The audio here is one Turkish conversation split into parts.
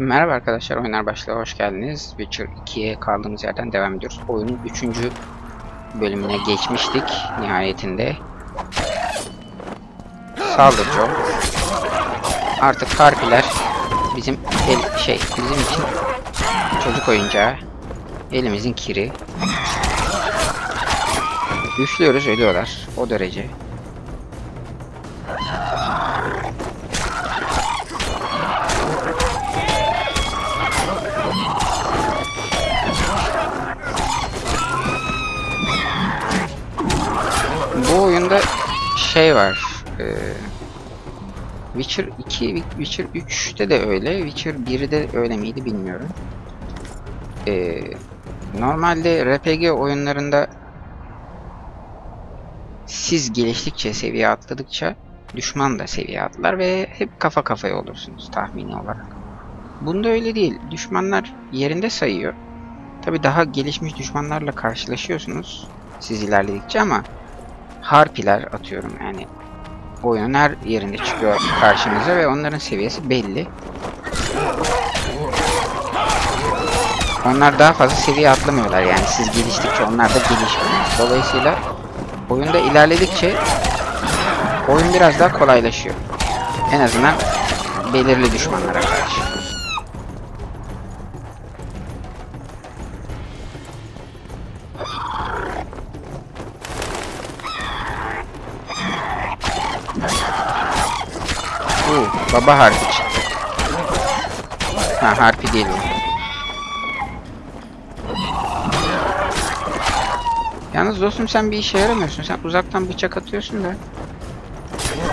Merhaba arkadaşlar, Oynar Başlığa hoş geldiniz. Witcher 2'ye kaldığımız yerden devam ediyoruz. Oyunun 3. bölümüne geçmiştik nihayetinde. Saldır Joe. Artık harpiler bizim için çocuk oyuncağı. Elimizin kiri. Üflüyoruz, ölüyorlar. O derece. Bu oyunda şey var. Witcher 2, Witcher 3'te de öyle, Witcher 1'de öyle miydi bilmiyorum. Normalde RPG oyunlarında siz geliştikçe, seviye atladıkça düşman da seviye atlar ve hep kafa kafaya olursunuz tahmini olarak. Bunda öyle değil. Düşmanlar yerinde sayıyor. Tabi daha gelişmiş düşmanlarla karşılaşıyorsunuz siz ilerledikçe ama harpiler atıyorum yani oyunun her yerinde çıkıyor karşınıza ve onların seviyesi belli. Onlar daha fazla seviye atlamıyorlar yani siz geliştikçe onlar da gelişmiyor. Dolayısıyla oyunda ilerledikçe oyun biraz daha kolaylaşıyor. En azından belirli düşmanlara karşı. Baba harfi çıktı. Ha, harfi değil o. Yalnız dostum sen bir işe yaramıyorsun. Sen uzaktan bıçak atıyorsun da.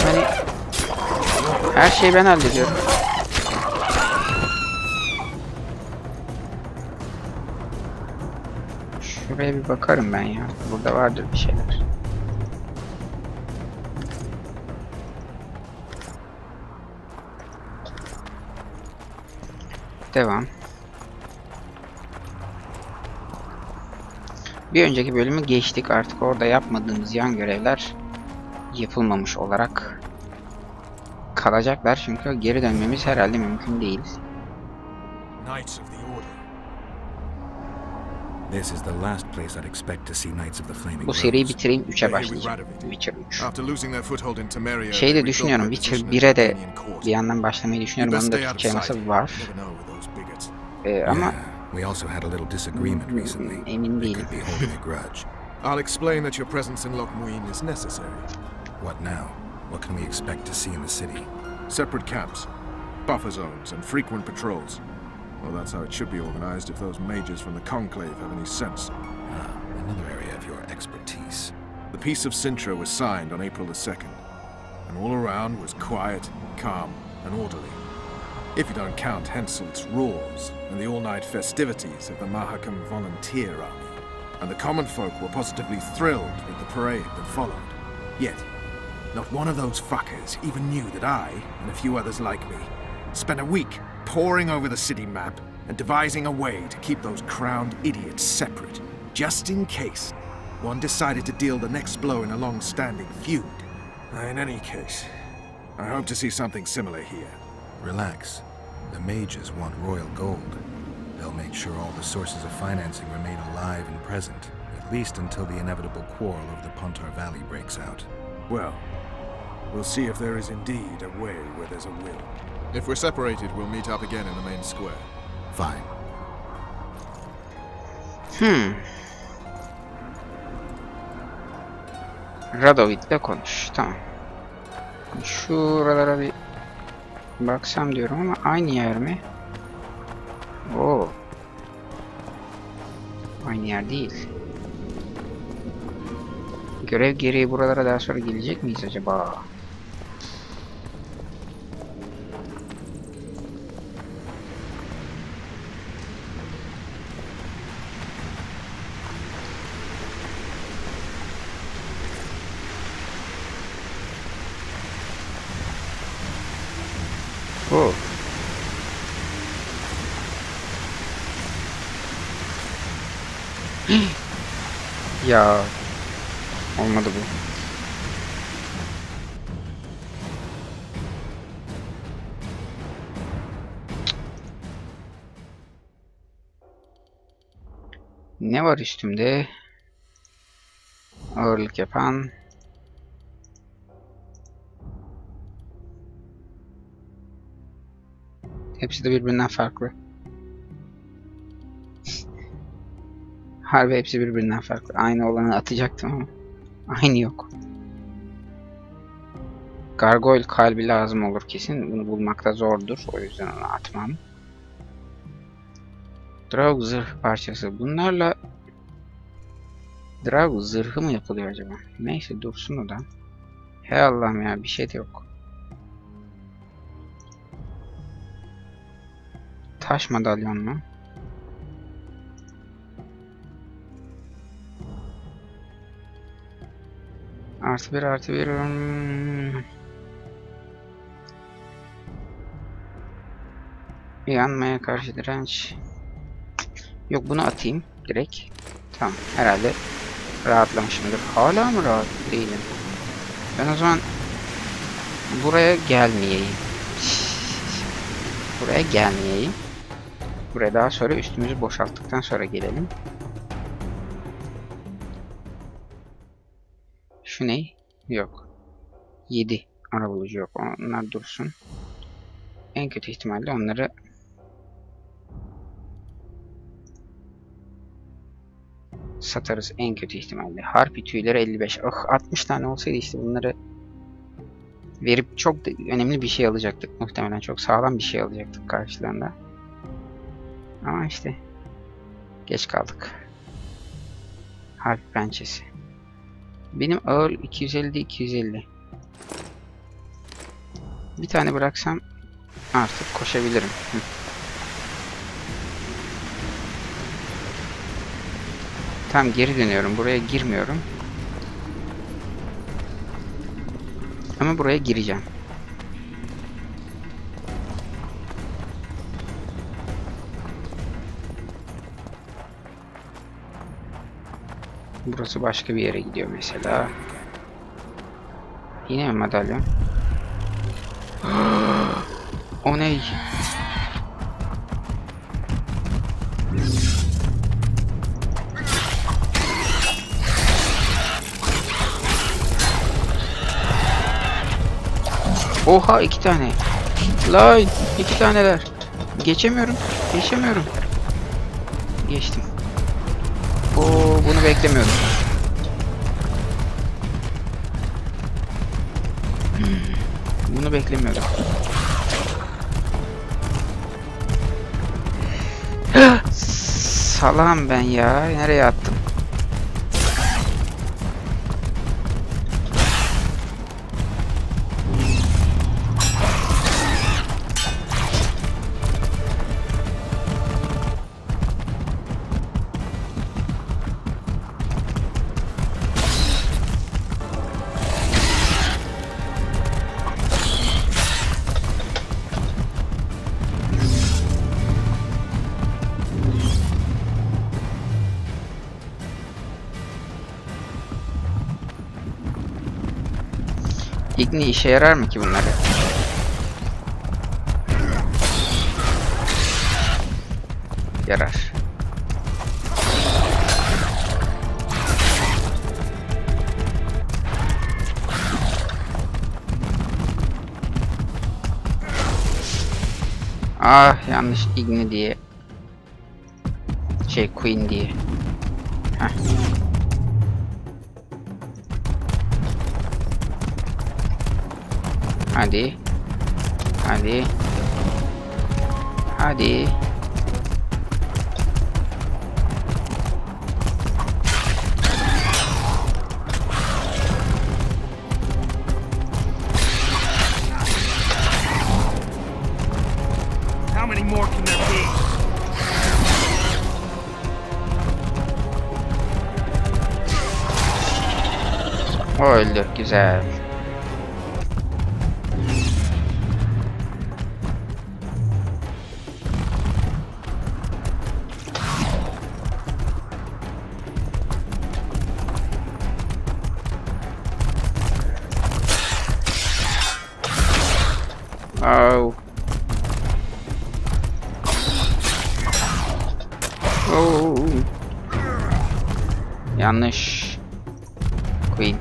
Hani her şeyi ben hallediyorum. Şuraya bir bakarım ben ya. Burada vardır bir şeyler. Devam. Bir önceki bölümü geçtik. Artık orada yapmadığımız yan görevler yapılmamış olarak kalacaklar. Çünkü geri dönmemiz herhalde mümkün değil. Bu seriyi bitireyim, 3'e başlayacağım. Witcher 3. Şeyi de düşünüyorum, Witcher 1'e de bir yandan başlamayı düşünüyorum. Onun da Türkçe yaması var. Ama emin değilim. I'll explain that your presence in Lokmuin is necessary. What now? What can we expect to see in the city? Separate camps, buffer zones, and frequent patrols. Well, that's how it should be organized if those mages from the Conclave have any sense. Another area of your expertise. The Peace of Sintra was signed on April the 2nd, and all around was quiet, calm, and orderly. If you don't count Henselt's roars and the all-night festivities of the Mahakam Volunteer Army. And the common folk were positively thrilled with the parade that followed. Yet, not one of those fuckers even knew that I, and a few others like me, spent a week poring over the city map and devising a way to keep those crowned idiots separate, just in case one decided to deal the next blow in a long-standing feud. In any case, I hope to see something similar here. Relax. The mages want royal gold. They'll make sure all the sources of financing remain alive and present, at least until the inevitable quarrel over the Pontar Valley breaks out. Well, we'll see if there is indeed a way where there's a will. If we're separated, we'll meet up again in the main square. Fine. Radovic'le konuş. Tamam. Şuralara bir baksam diyorum ama aynı yer mi? Oo. Aynı yer değil. Görev gereği buralara daha sonra gelecek miyiz acaba? Oo. Ya olmadı bu. Ne var üstümde? Ağırlık yapan. Hepsi de birbirinden farklı. Harbi hepsi birbirinden farklı. Aynı olanı atacaktım ama aynı yok. Gargoyle kalbi lazım olur kesin. Bunu bulmakta zordur. O yüzden onu atmam. Draug zırh parçası. Bunlarla Draug zırhı mı yapılıyor acaba? Neyse dursun o da. Hey Allah'ım ya, bir şey de yok. Taş madalyon mu? Artı bir artı bir. Yanmaya karşı direnç. Yok, bunu atayım direkt. Tamam, herhalde rahatlamışımdır. Hala mı rahat değilim? Ben o zaman buraya gelmeyeyim. Buraya gelmeyeyim. Buraya daha sonra üstümüzü boşalttıktan sonra gelelim. Şu ne? Yok. 7 arabulucu yok. Onlar dursun. En kötü ihtimalle onları satarız en kötü ihtimalle. Harpi tüyleri 55. Oh, 60 tane olsaydı işte bunları verip çok önemli bir şey alacaktık. Muhtemelen çok sağlam bir şey alacaktık karşılığında. Ama işte geç kaldık. Harpi pençesi. Benim ağır 250'de 250. Bir tane bıraksam artık koşabilirim. Tam geri dönüyorum. Buraya girmiyorum. Ama buraya gireceğim. Burası başka bir yere gidiyor mesela. Yine mi madalyon? O ne? Oha, 2 tane. Lan 2 taneler. Geçemiyorum. Geçemiyorum. Geçtim. Oo, bunu beklemiyordum. Bunu beklemiyordum. Salam ben ya. Nereye attım? İgni işe yarar mı ki bunları? Yarar. Ah, yanlış Igni diye. Queen diye. Heh. Hadi. Hadi. Hadi. How many more can there be? O öldü. Güzel. Oh. Oh. Yanlış. Queen.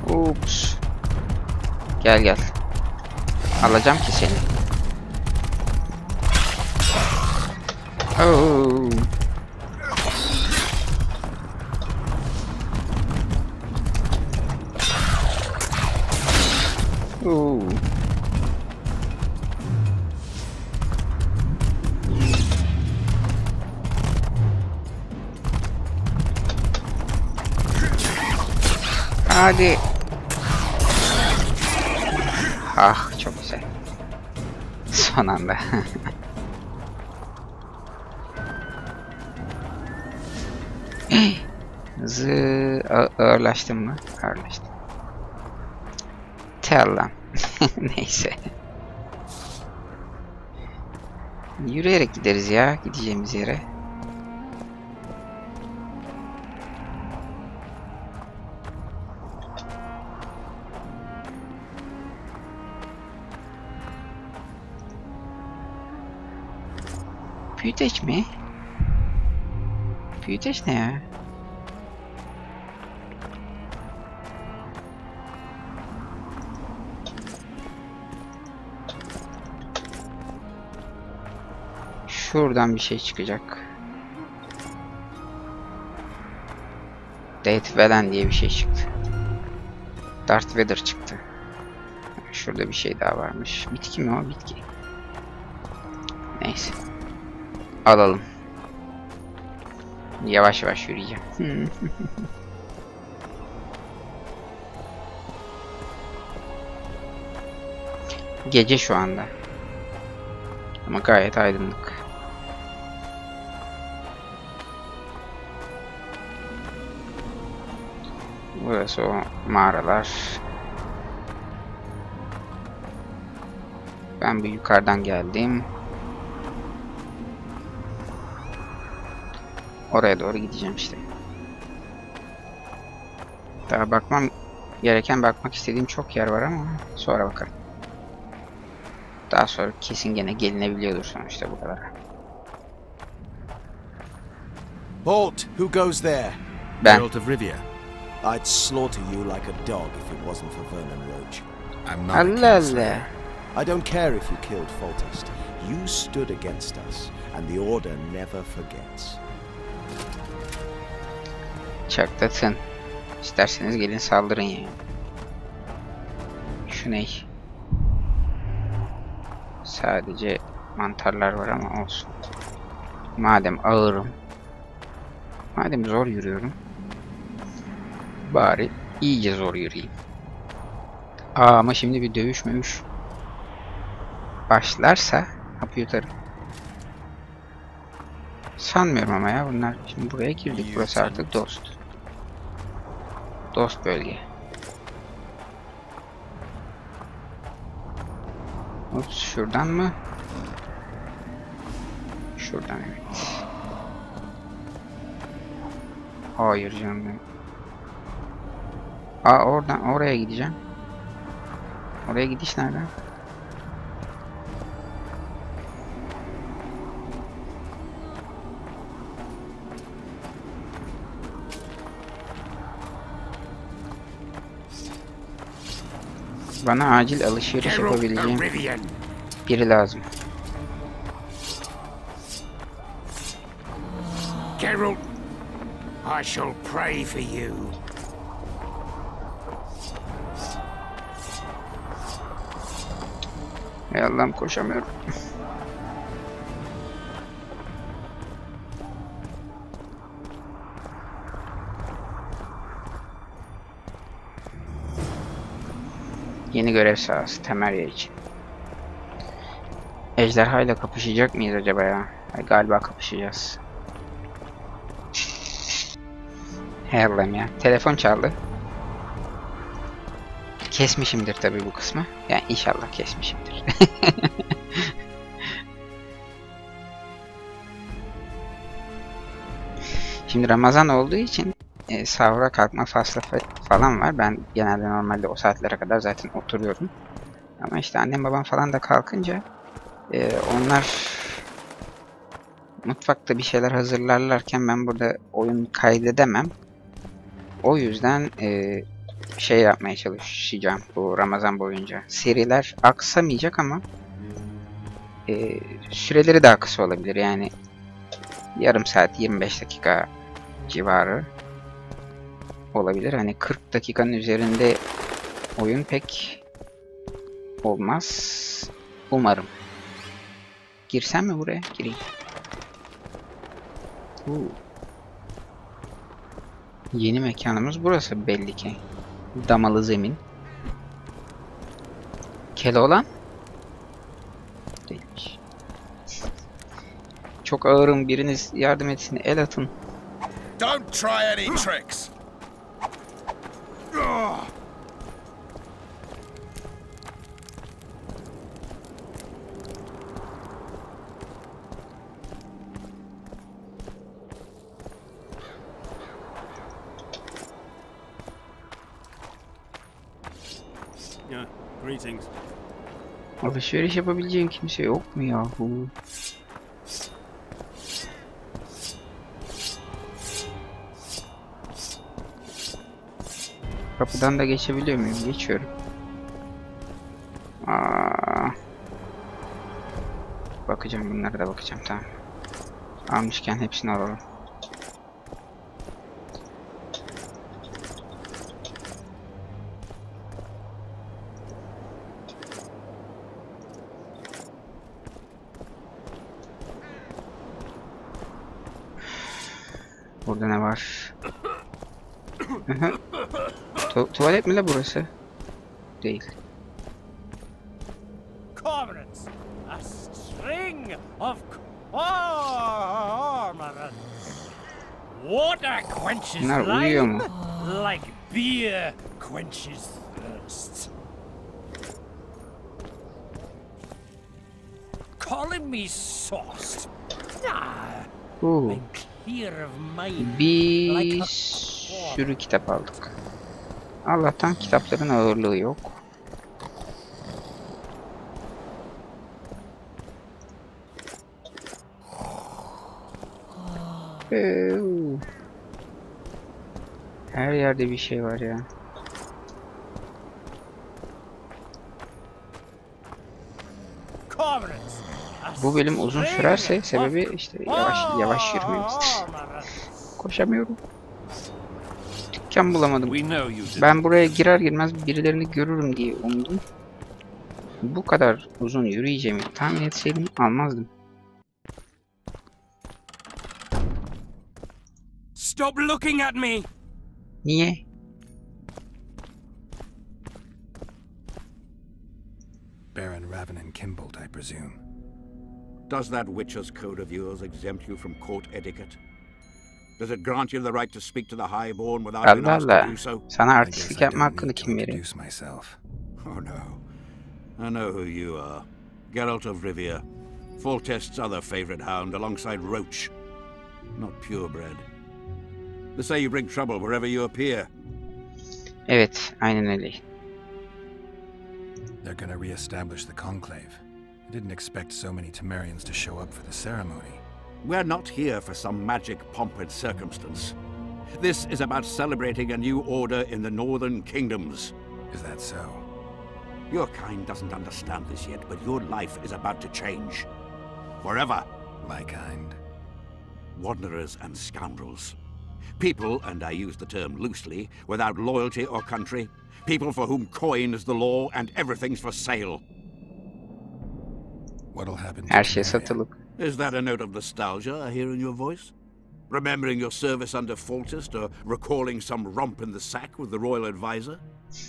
Ups. Gel gel. Alacağım ki seni. Oh. Oh. Hadi. Ah, çok güzel. Son anda. Ağırlaştım mı? Ağırlaştım. Lan. Neyse. Yürüyerek gideriz ya, gideceğimiz yere. Büyüteç mi? Büyüteç ne ya? Şuradan bir şey çıkacak. Darth Vader diye bir şey çıktı. Darth Vader çıktı. Şurada bir şey daha varmış. Bitki mi o? Bitki. Neyse. Alalım. Yavaş yavaş yürüyeceğim. Gece şu anda. Ama gayet aydınlık. Burası o mağaralar. Ben bir yukarıdan geldim. Oraya doğru gideceğim işte. Daha bakmam gereken, bakmak istediğim çok yer var ama sonra bakarım. Daha sonra kesin gene gelinebiliyordur sonuçta bu kadar. Halt! Who goes there? Ben. Gerald of Rivia. I'd slaughter you like a dog if it wasn't for Vernon Roach. I'm not a Allah kingslayer. Allah. I don't care if you killed Foltest. You stood against us, and the Order never forgets. Çatlatın. İsterseniz gelin saldırın yani. Şu ne? Sadece mantarlar var ama olsun. Madem ağırım, madem zor yürüyorum, bari iyice zor yürüyeyim. Ama şimdi bir dövüş başlarsa hapı yutarım. Sanmıyorum ama ya bunlar. Şimdi buraya girdik. Burası artık dost. Dost bölge. Ups, şuradan mı? Şuradan evet. Hayır canım benim. Oradan oraya gideceğim. Oraya gidiş nereden? Bana acil alışveriş yapabileceğim biri lazım. Gerald, I shall pray for you. Ey Allah'ım, koşamıyorum. Yeni görev sahası Temerya için. Ejderha ile kapışacak mıyız acaba ya? Galiba kapışacağız. Hey Allah'ım ya. Telefon çaldı. Kesmişimdir tabii bu kısmı. Yani inşallah kesmişimdir. Şimdi Ramazan olduğu için sahura kalkma faslı falan var. Ben genelde normalde o saatlere kadar zaten oturuyorum. Ama işte annem babam falan da kalkınca onlar mutfakta bir şeyler hazırlarlarken ben burada oyun kaydedemem. O yüzden şey yapmaya çalışacağım bu Ramazan boyunca. Seriler aksamayacak ama süreleri daha kısa olabilir. Yani yarım saat 25 dakika civarı olabilir. Hani 40 dakikanın üzerinde oyun pek olmaz. Umarım. Girsem mi buraya? Gireyim. Yeni mekanımız burası belli ki. Damalı zemin. Keloğlan? Değilmiş. Çok ağırım, biriniz yardım etsin, el atın. Don't try any tricks. Greetings. Alışveriş yapabileceğim kimse yok mu yahu? Kapıdan da geçebiliyor muyum? Geçiyorum. Bakacağım, bunlara da bakacağım, tamam. Almışken hepsini alalım. Burada ne var? Tuvalet mi la burası? Değil. Cormorants, a string of cormorants. Water quenches Bunlar uyuyor mu? like beer quenches thirst. Calling me sauced? Nah, I'm clear of mind. Bir sürü kitap aldık. Allah'tan kitapların ağırlığı yok. Her yerde bir şey var ya. Bu bölüm uzun sürerse sebebi işte yavaş yürümemizdir. Koşamıyorum. Dükkan bulamadım. Ben buraya girer girmez birilerini görürüm diye umdum. Bu kadar uzun yürüyeceğimi tahmin etseydim almazdım. Stop looking at me. Niye? Baron Raven Kimbold, I presume. Does that Witcher's code of yours exempt you from court etiquette? Does it grant you the right to speak to the Highborn without being asked to do so? Sana artistlik yapma hakkını kim veriyor? Oh no. I know who you are. Gerald of Rivia. Foltest's other favorite hound alongside Roach. Not purebred. They say you bring trouble wherever you appear. Evet, aynen öyle. They're gonna re-establish the conclave. I didn't expect so many Temerians to show up for the ceremony. We're not here for some magic pomp and circumstance. This is about celebrating a new order in the northern kingdoms. Is that so? Your kind doesn't understand this yet, but your life is about to change. Forever. My kind? Wanderers and scoundrels. People, and I use the term loosely, without loyalty or country. People for whom coin is the law and everything's for sale. What'll happen to Her şey satılık. Is that a note of nostalgia I hear in your voice? Remembering your service under Foltest or recalling some romp in the sack with the royal advisor?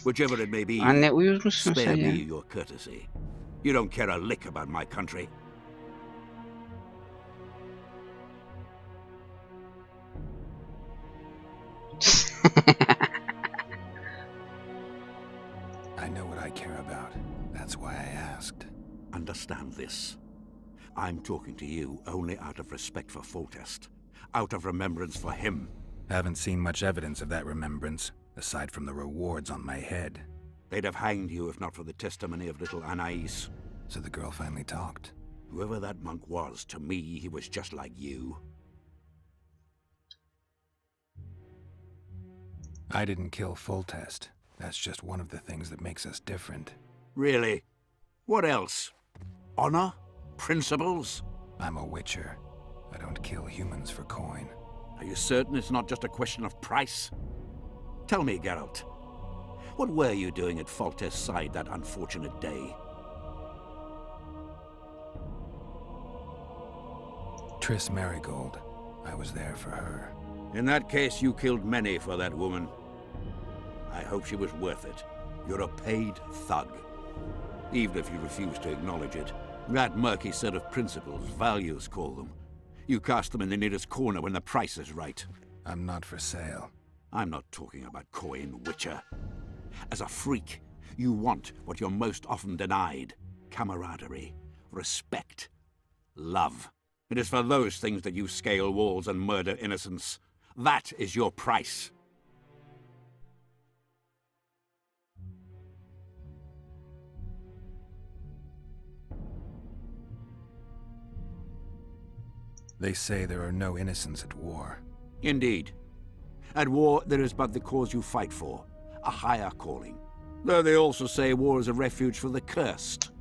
Whichever it may be, Anne uyuz musun spare sen me ya? your courtesy. You don't care a lick about my country. I know what I care about. That's why I asked. Understand this. I'm talking to you only out of respect for Foltest. Out of remembrance for him. Haven't seen much evidence of that remembrance, aside from the rewards on my head. They'd have hanged you if not for the testimony of little Anais. So the girl finally talked. Whoever that monk was, to me, he was just like you. I didn't kill Foltest. That's just one of the things that makes us different. Really? What else? Honor? Principles? I'm a witcher. I don't kill humans for coin. Are you certain it's not just a question of price? Tell me, Gerald. What were you doing at Foltest's side that unfortunate day? Triss Marigold. I was there for her. In that case, you killed many for that woman. I hope she was worth it. You're a paid thug. Even if you refuse to acknowledge it. That murky set of principles, values call them. You cast them in the nearest corner when the price is right. I'm not for sale. I'm not talking about coin, Witcher. As a freak, you want what you're most often denied. Camaraderie, respect, love. It is for those things that you scale walls and murder innocents. That is your price. They say there are no innocents at war. Indeed. At war, there is but the cause you fight for, a higher calling. Though they also say war is a refuge for the cursed,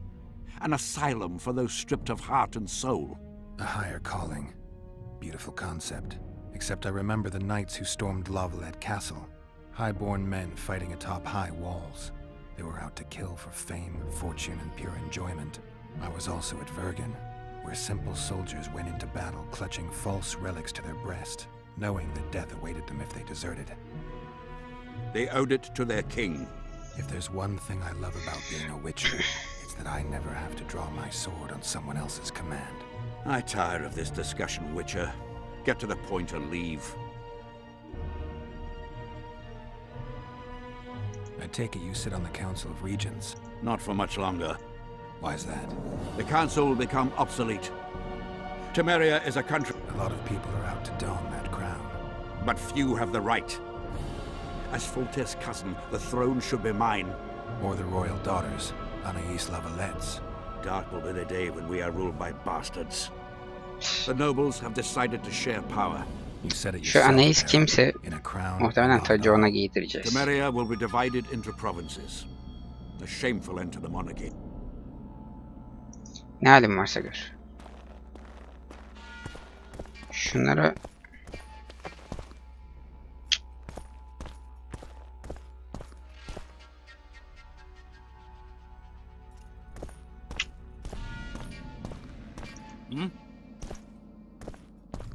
an asylum for those stripped of heart and soul. A higher calling. Beautiful concept. Except I remember the knights who stormed Lavalette Castle. High-born men fighting atop high walls. They were out to kill for fame, fortune, and pure enjoyment. I was also at Vergen, where simple soldiers went into battle clutching false relics to their breast, knowing that death awaited them if they deserted. They owed it to their king. If there's one thing I love about being a witcher, it's that I never have to draw my sword on someone else's command. I tire of this discussion, Witcher. Get to the point and leave. I take it you sit on the Council of Regents. Not for much longer. Why's that? The Council will become obsolete. Temeria is a country... A lot of people are out to don that crown. But few have the right. As Foltest's cousin, the throne should be mine. Or the royal daughters, Anais Lavalette's. Dark will be the day when we are ruled by bastards. The nobles have decided to share power. You said it Şu yourself, Anais kimse in a crown. muhtemelen tacı ona giydireceğiz. Temeria will be divided into provinces. A shameful end to the monarchy. Ne halin varsa gör. Şunları...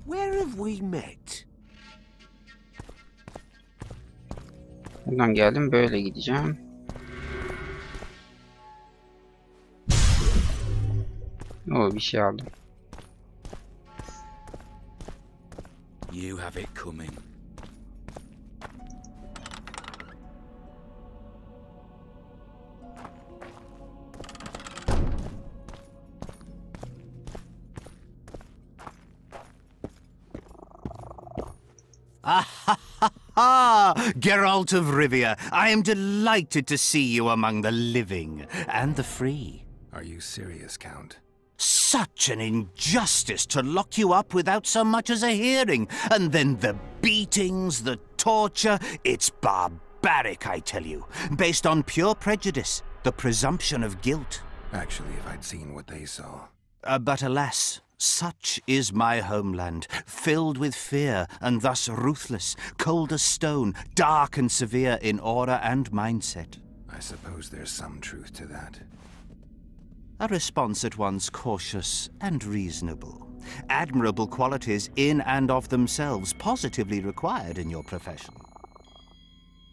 Where have we met? Buradan geldim, böyle gideceğim. Bir şey aldım. You have it coming. Gerald of Rivia, I am delighted to see you among the living and the free. Are you serious, Count? Such an injustice to lock you up without so much as a hearing, and then the beatings, the torture. It's barbaric, I tell you, based on pure prejudice, the presumption of guilt. Actually, if I'd seen what they saw. But alas, such is my homeland, filled with fear and thus ruthless, cold as stone, dark and severe in aura and mindset. I suppose there's some truth to that. A response at once cautious and reasonable. Admirable qualities in and of themselves positively required in your profession.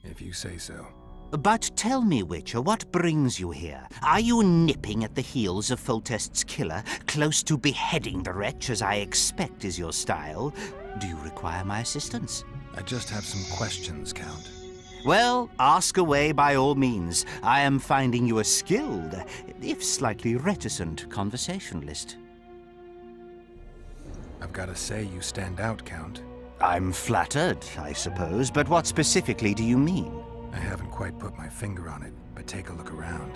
If you say so. But tell me, Witcher, what brings you here? Are you nipping at the heels of Foltest's killer, close to beheading the wretch, as I expect is your style? Do you require my assistance? I just have some questions, Count. Well, ask away by all means. I am finding you a skilled, if slightly reticent, conversationalist. I've got to say you stand out, Count. I'm flattered, I suppose, but what specifically do you mean? I haven't quite put my finger on it. But take a look around.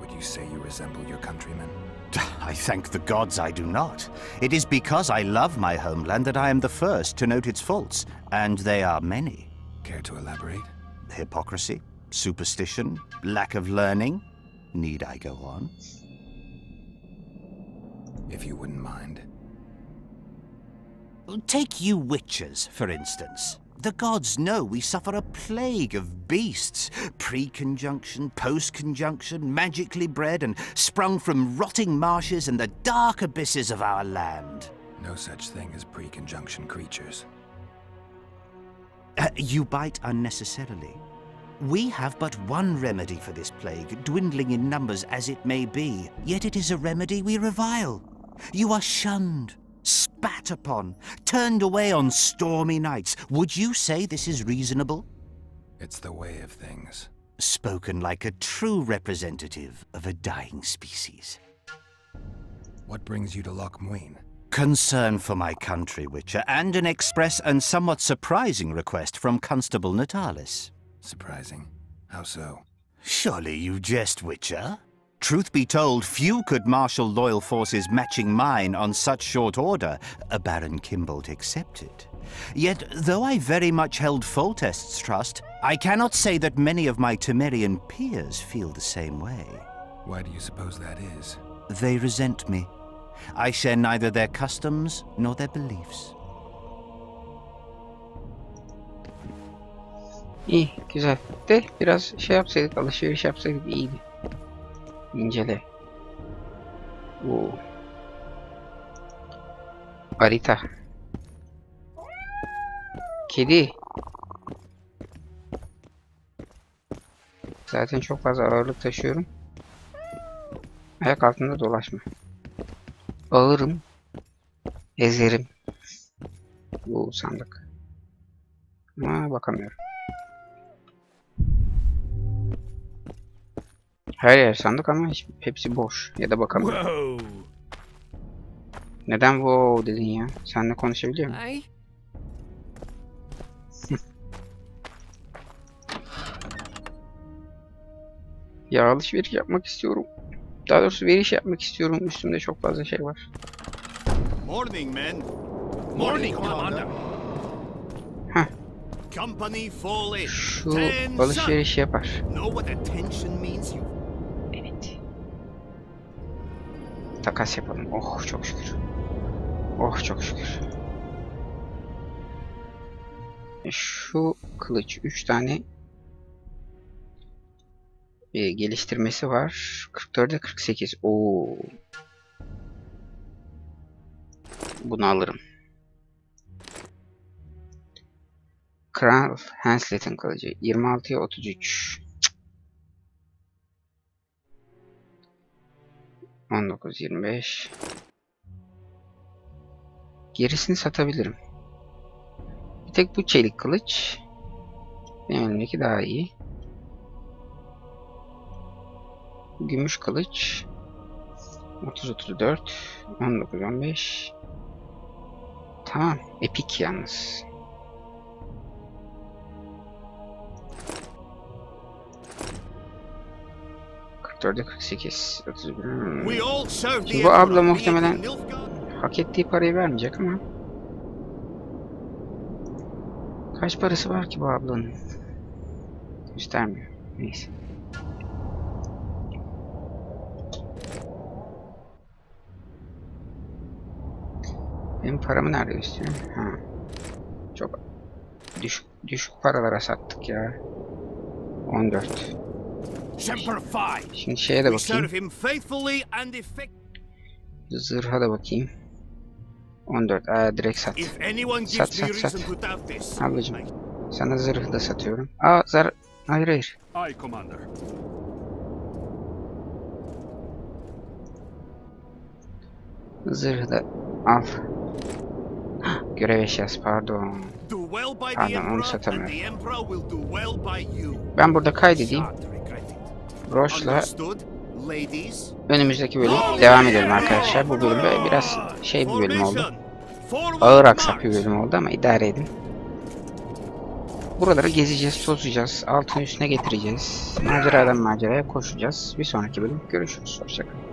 Would you say you resemble your countrymen? I thank the gods I do not. It is because I love my homeland that I am the first to note its faults, and they are many. Care to elaborate? Hypocrisy, superstition, lack of learning. Need I go on? If you wouldn't mind. Take you witchers, for instance. The gods know we suffer a plague of beasts. Pre-conjunction, post-conjunction, magically bred and sprung from rotting marshes and the dark abysses of our land. No such thing as pre-conjunction creatures. You bite unnecessarily. We have but one remedy for this plague, dwindling in numbers as it may be, yet it is a remedy we revile. You are shunned, spat upon, turned away on stormy nights. Would you say this is reasonable? It's the way of things. Spoken like a true representative of a dying species. What brings you to Loch Muin? Concern for my country, Witcher, and an express and somewhat surprising request from Constable Natalis. Surprising. How so? Surely you jest, Witcher? Truth be told, few could marshal loyal forces matching mine on such short order, Baron Kimbold excepted. Yet, though I very much held Foltest's trust, I cannot say that many of my Temerian peers feel the same way. Why do you suppose that is? They resent me. I share neither their customs nor their beliefs. İyi, güzel. De biraz şey yapsaydık, alışveriş yapsaydık iyiydi. İncele. Oo. Harita. Kedi. Zaten çok fazla ağırlık taşıyorum. Ayak altında dolaşma. Ağırım. Ezerim. Bu sandık. Ama bakamıyorum. Her yer sandık ama hepsi boş. Ya da bakamıyorum. Neden wow dedin ya? Seninle konuşabiliyor muyum? Ya alışveriş yapmak istiyorum. Daha doğrusu veriş yapmak istiyorum. Üstümde çok fazla şey var. Morning, men. Morning, Commander. Heh. Company fall in. Şu alışveriş yapar. Know what attention means, you? Evet. Takas yapalım. Oh çok şükür. Oh çok şükür. Şu kılıç 3 tane geliştirmesi var. 44'e 48. Oo. Bunu alırım. Kral Hanslet'in kılıcı 26'ya 33. 19-25. Gerisini satabilirim. Bir tek bu çelik kılıç. Benim elimdeki daha iyi. Gümüş kılıç 30-34. 19-15. Tamam. Epik yalnız. Orada 48, 31. Bu abla muhtemelen hak ettiği parayı vermeyecek ama kaç parası var ki bu ablanın? Göstermiyor. Neyse. Benim paramı nerede istiyorum? Ha. Çok düşük paralara sattık ya. 14. Şimdi şeye de bakayım. Zırha da bakayım. 14. Direkt sat. Sat. Ablacım. Sana zırhı da satıyorum. Hayır. Zırhı da al. Görev eşyası pardon. Pardon onu satamıyorum. Ben burada kaydedeyim. Roş'la önümüzdeki bölüm devam edelim arkadaşlar. Bu bölüm böyle biraz bir bölüm oldu. Ağır aksak bir bölüm oldu ama idare edin. Buraları gezeceğiz, tozacağız, altın üstüne getireceğiz. Maceradan maceraya koşacağız. Bir sonraki bölüm görüşürüz. Hoşçakalın.